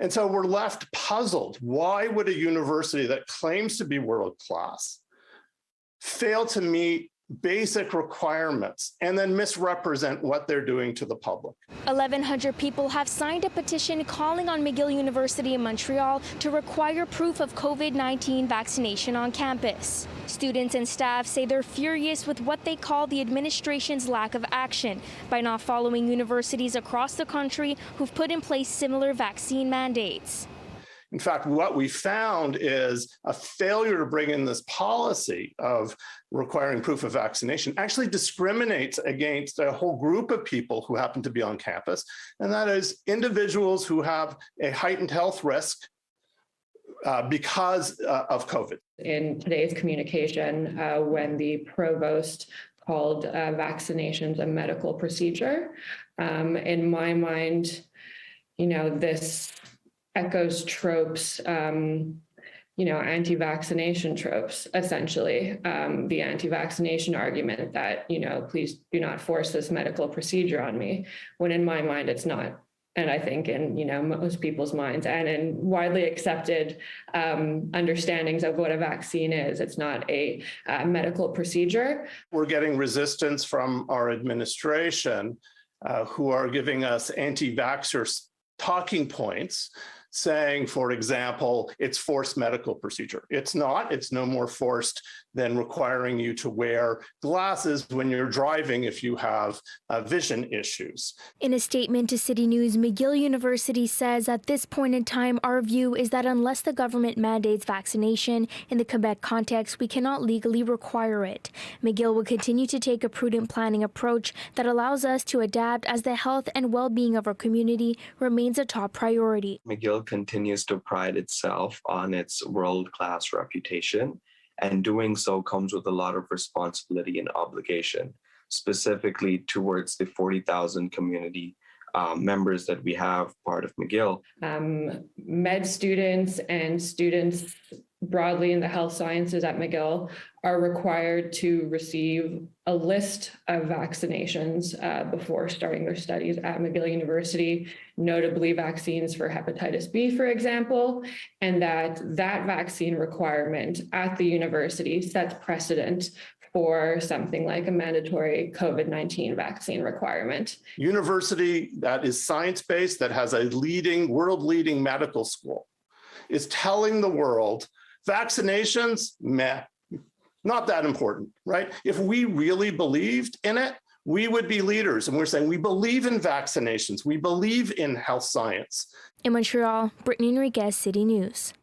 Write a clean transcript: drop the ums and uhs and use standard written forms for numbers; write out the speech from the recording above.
And so we're left puzzled. Why would a university that claims to be world class fail to meet basic requirements and then misrepresent what they're doing to the public? 1,100 people have signed a petition calling on McGill University in Montreal to require proof of COVID-19 vaccination on campus. Students and staff say they're furious with what they call the administration's lack of action by not following universities across the country who've put in place similar vaccine mandates. In fact, what we found is a failure to bring in this policy of requiring proof of vaccination actually discriminates against a whole group of people who happen to be on campus, and that is individuals who have a heightened health risk because of COVID. In today's communication, when the provost called vaccinations a medical procedure, in my mind, this echoes tropes, anti-vaccination tropes, essentially. The anti-vaccination argument that, please do not force this medical procedure on me, when in my mind, it's not. And I think in, most people's minds and in widely accepted understandings of what a vaccine is, it's not a medical procedure. We're getting resistance from our administration who are giving us anti-vaxxer talking points, saying, for example, it's forced medical procedure. It's not. It's no more forced than requiring you to wear glasses when you're driving if you have vision issues. In a statement to City News, McGill University says at this point in time, our view is that unless the government mandates vaccination in the Quebec context, we cannot legally require it. McGill will continue to take a prudent planning approach that allows us to adapt as the health and well-being of our community remains a top priority. McGill continues to pride itself on its world-class reputation, and doing so comes with a lot of responsibility and obligation, specifically towards the 40,000 community members that we have part of McGill. Med students and students broadly in the health sciences at McGill are required to receive a list of vaccinations before starting their studies at McGill University, notably vaccines for hepatitis B, for example, and that vaccine requirement at the university sets precedent for something like a mandatory COVID-19 vaccine requirement. University that is science-based, that has a world-leading medical school, is telling the world vaccinations, meh, not that important, right? If we really believed in it, we would be leaders. And we're saying we believe in vaccinations. We believe in health science. In Montreal, Brittany Henriques, City News.